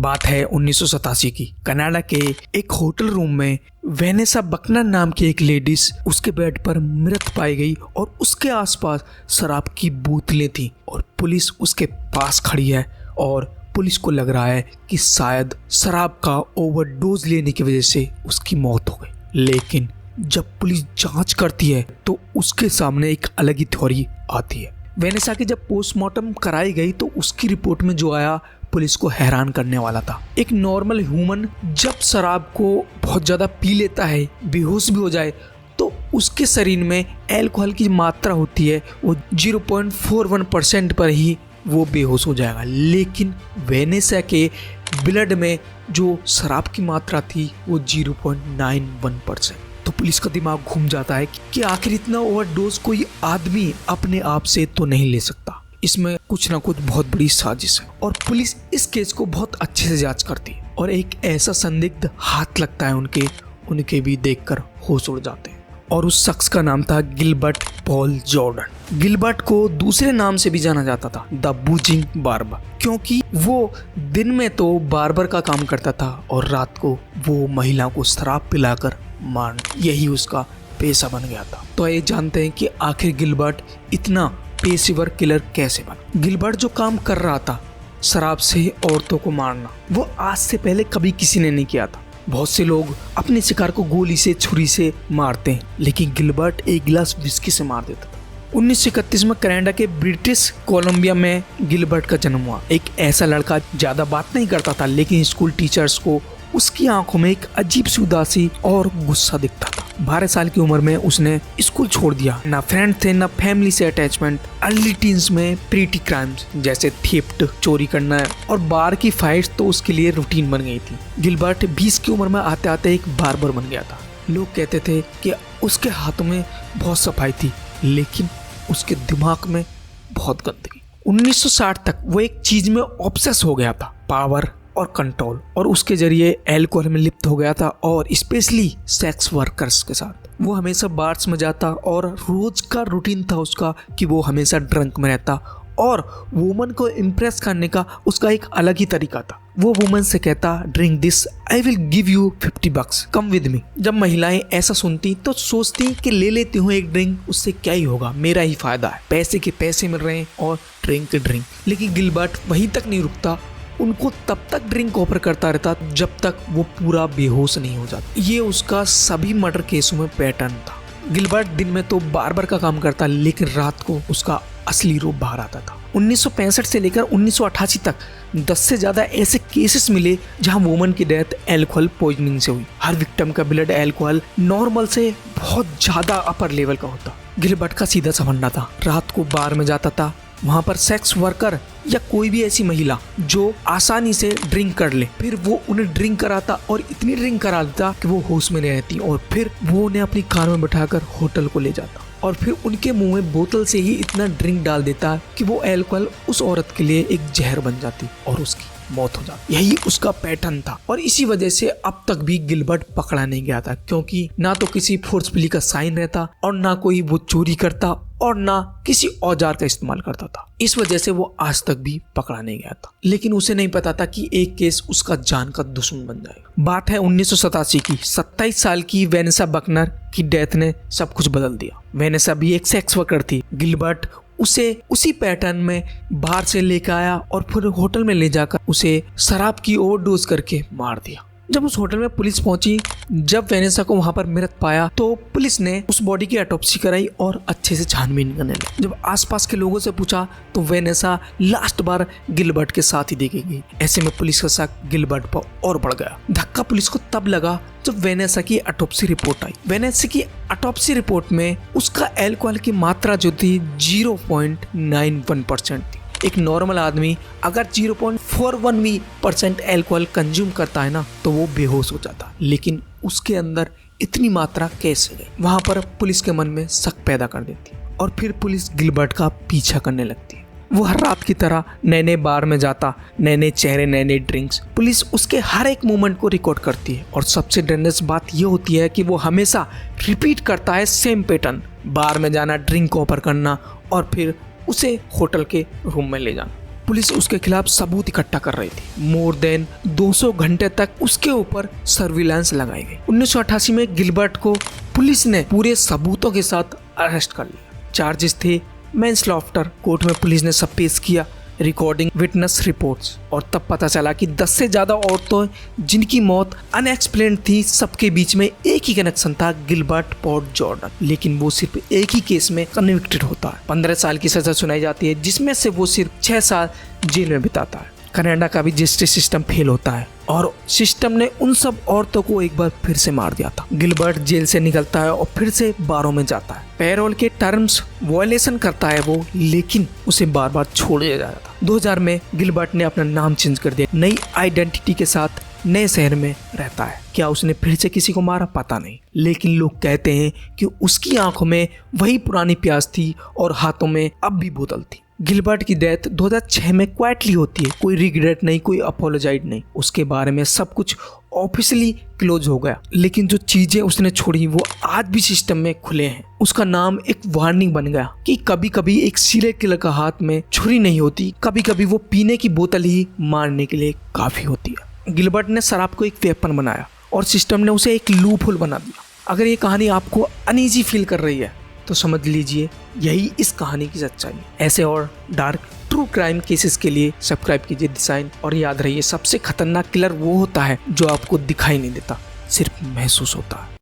बात है 1987 की। कनाडा के एक होटल रूम में वेनेसा बकनर नाम की एक लेडीज उसके बेड पर मृत पाई गई और उसके आसपास शराब की बोतलें थी और पुलिस उसके पास खड़ी है और पुलिस को लग रहा है कि शायद शराब का ओवरडोज लेने की वजह से उसकी मौत हो गई। लेकिन जब पुलिस जांच करती है तो उसके सामने एक अलग ही थ्योरी आती है। वेनेसा की जब पोस्टमार्टम कराई गई तो उसकी रिपोर्ट में जो आया पुलिस को हैरान करने वाला था। एक नॉर्मल ह्यूमन जब शराब को बहुत ज्यादा पी लेता है, बेहोश भी हो जाए, तो उसके शरीर में अल्कोहल की मात्रा होती है वो 0.41% पर ही वो बेहोश हो जाएगा। लेकिन वेनेसा के ब्लड में जो शराब की मात्रा थी वो 0.91%। तो पुलिस का दिमाग घूम जाता है कि आखिर इतना ओवरडोज कोई आदमी अपने आप से तो नहीं ले सकता, इसमें कुछ ना कुछ बहुत बड़ी साजिश है। और पुलिस इस केस को बहुत अच्छे से जांच करती है और एक ऐसा संदिग्ध हाथ लगता है उनके भी देखकर होश उड़ जाते हैं। और उस शख्स का नाम था गिलबर्ट पॉल जॉर्डन। गिलबर्ट को दूसरे नाम से भी जाना जाता था, द बूजिंग बार्बर, क्योंकि वो दिन में तो बार्बर का काम करता था और रात को वो महिला को शराब पिलाकर मारना, यही उसका पेशा बन गया था। तो ये जानते हैं कि आखिर गिलबर्ट इतना पेशेवर किलर कैसे बना। गिलबर्ट जो काम कर रहा था शराब से औरतों को मारना, वो आज से पहले कभी किसी ने नहीं किया था। बहुत से लोग अपने शिकार को गोली से, छुरी से मारते हैं, लेकिन गिलबर्ट एक गिलास विस्की से मार देता था। 1931 में कनाडा के ब्रिटिश कोलंबिया में गिलबर्ट का जन्म हुआ। एक ऐसा लड़का ज्यादा बात नहीं करता था, लेकिन स्कूल टीचर्स को उसकी आंखों में एक अजीब सी उदासी और गुस्सा दिखता था। 12 साल की उम्र में उसने स्कूल छोड़ दिया। ना फ्रेंड थे, ना फैमिली से अटैचमेंट। अर्ली टीन्स में प्रीटी क्राइम्स जैसे थेफ्ट, चोरी करना और बार की फाइट्स तो उसके लिए रूटीन बन गई थी। गिलबर्ट 20 की उम्र में आते आते एक बार्बर बन गया था। लोग कहते थे कि उसके हाथों में बहुत सफाई थी, लेकिन उसके दिमाग में बहुत गंदगी। 1960 तक वो एक चीज में ऑब्सेस हो गया था, पावर और कंट्रोल, और उसके जरिए अल्कोहल में लिप्त हो गया था और स्पेशली सेक्स वर्कर्स के साथ। वो हमेशा बार्स में जाता और रोज का रूटीन था उसका कि वो हमेशा ड्रंक में रहता और वुमन को इम्प्रेस करने का उसका एक अलग ही तरीका था। वो वुमन से कहता, drink this, I will give you $50, come with me. जब महिलाएं ऐसा सुनती तो सोचती कि ले लेती हूँ एक ड्रिंक, उससे क्या ही होगा, मेरा ही फायदा है, पैसे के पैसे मिल रहे हैं और ड्रिंक के ड्रिंक। लेकिन गिलबर्ट वहीं तक नहीं रुकता, उनको तब तक ड्रिंक ऑफर करता रहता जब तक वो पूरा बेहोश नहीं हो जाता। ये उसका सभी मर्डर केसों में पैटर्न था। गिलबर्ट दिन में तो बार्बर का काम करता, लेकिन रात को उसका असली रूप बाहर आता था। 1965 से लेकर 1988 तक 10 से ज्यादा ऐसे केसेस मिले जहां वुमन की डेथ अल्कोहल पॉइजनिंग से हुई। हर विक्टिम का ब्लड अल्कोहल नॉर्मल से बहुत ज्यादा अपर लेवल का होता। गिलबर्ट का सीधा सा फंडा था, रात को बार में जाता था, वहां पर सेक्स वर्कर या कोई भी ऐसी महिला जो आसानी से ड्रिंक कर ले, फिर वो उन्हें ड्रिंक कराता और इतनी ड्रिंक करा देता कि वो होश में नहीं रहती और फिर वो उन्हें अपनी कार में बैठाकर होटल को ले जाता और फिर उनके मुंह में बोतल से ही इतना ड्रिंक डाल देता कि वो अल्कोहल उस औरत के लिए एक जहर बन जाती और उसकी मौत हो जाती। यही उसका पैटर्न था और इसी वजह से अब तक भी गिलबर्ट पकड़ा नहीं गया था, क्योंकि ना तो किसी फोर्सफुली का साइन रहता और ना कोई वो चोरी करता और ना किसी औजार का इस्तेमाल करता था। इस वजह से वो आज तक भी पकड़ा नहीं गया था। लेकिन उसे नहीं पता था कि एक केस उसका जान का दुश्मन बन जाएगा। बात है 1987 की। 27 साल की वेनेसा बकनर की डेथ ने सब कुछ बदल दिया। वेनेसा भी एक सेक्स वर्कर थी। गिलबर्ट उसे उसी पैटर्न में बाहर से लेकर आया और फिर होटल में ले जाकर उसे शराब की ओवरडोज करके मार दिया। जब उस होटल में पुलिस पहुंची, जब वेनेसा को वहां पर मृत पाया तो पुलिस ने उस बॉडी की ऑटोप्सी कराई और अच्छे से छानबीन करने लगी। जब आसपास के लोगों से पूछा तो वेनेसा लास्ट बार गिलबर्ट के साथ ही देखी गई। ऐसे में पुलिस का शक गिलबर्ट पर और बढ़ गया। धक्का पुलिस को तब लगा जब वेनेसा की ऑटोप्सी रिपोर्ट आई। वेनेसा की ऑटोप्सी रिपोर्ट में उसका अल्कोहल की मात्रा जो थी 0.91% थी। एक नॉर्मल आदमी अगर 0.41% अल्कोहल कंज्यूम करता है ना तो वो बेहोश हो जाता, लेकिन उसके अंदर इतनी मात्रा कैसे गई? वहां पर पुलिस के मन में शक पैदा कर देती और फिर पुलिस गिलबर्ट का पीछा करने लगती है। वो हर रात की तरह नए नए बार में जाता, नए नए चेहरे, नए नए ड्रिंक्स। पुलिस उसके हर एक मूवमेंट को रिकॉर्ड करती है और सबसे डेंजरस बात ये होती है कि वो हमेशा रिपीट करता है सेम पैटर्न, बार में जाना, ड्रिंक ऑफर करना और फिर उसे होटल के रूम में ले जाना। पुलिस उसके खिलाफ सबूत इकट्ठा कर रही थी। मोर देन 200 घंटे तक उसके ऊपर सर्विलांस लगाई गई। 1988 में गिलबर्ट को पुलिस ने पूरे सबूतों के साथ अरेस्ट कर लिया। चार्जेस थे मैनस्लॉटर। कोर्ट में पुलिस ने सब पेश किया, रिकॉर्डिंग विटनेस रिपोर्ट्स, और तब पता चला कि 10 से ज्यादा औरतों जिनकी मौत अनएक्सप्लेन्ड थी, सबके बीच में एक ही कनेक्शन था, गिलबर्ट पोर्ट जॉर्डन। लेकिन वो सिर्फ एक ही केस में कन्विक्टेड होता है। 15 साल की सजा सुनाई जाती है, जिसमें से वो सिर्फ 6 साल जेल में बिताता है। कनाडा का भी जस्टिस सिस्टम फेल होता है और सिस्टम ने उन सब औरतों को एक बार फिर से मार दिया था। गिलबर्ट जेल से निकलता है और फिर से बारों में जाता है। पैरोल के टर्म्स वायलेशन करता है वो, लेकिन उसे बार बार छोड़ दिया जाता था। 2000 में गिलबर्ट ने अपना नाम चेंज कर दिया, नई आइडेंटिटी के साथ नए शहर में रहता है। क्या उसने फिर से किसी को मारा, पता नहीं, लेकिन लोग कहते हैं कि उसकी आंखों में वही पुरानी प्यास थी और हाथों में अब भी बोतल थी। गिलबर्ट की डेथ 2006 में क्वाइटली होती है। कोई रिग्रेट नहीं, कोई अपोलोजाइज नहीं। उसके बारे में सब कुछ ऑफिशियली क्लोज हो गया, लेकिन जो चीजें उसने छोड़ी वो आज भी सिस्टम में खुले हैं। उसका नाम एक वार्निंग बन गया कि कभी कभी एक सीरियल किलर का हाथ में छुरी नहीं होती, कभी कभी वो पीने की बोतल ही मारने के लिए काफी होती है। गिलबर्ट ने शराब को एक वेपन बनाया और सिस्टम ने उसे एक लूप होल बना दिया। अगर ये कहानी आपको अनईजी फील कर रही है तो समझ लीजिए यही इस कहानी की सच्चाई है। ऐसे और डार्क ट्रू क्राइम केसेस के लिए सब्सक्राइब कीजिए द साइन, और याद रहिए सबसे खतरनाक किलर वो होता है जो आपको दिखाई नहीं देता, सिर्फ महसूस होता है।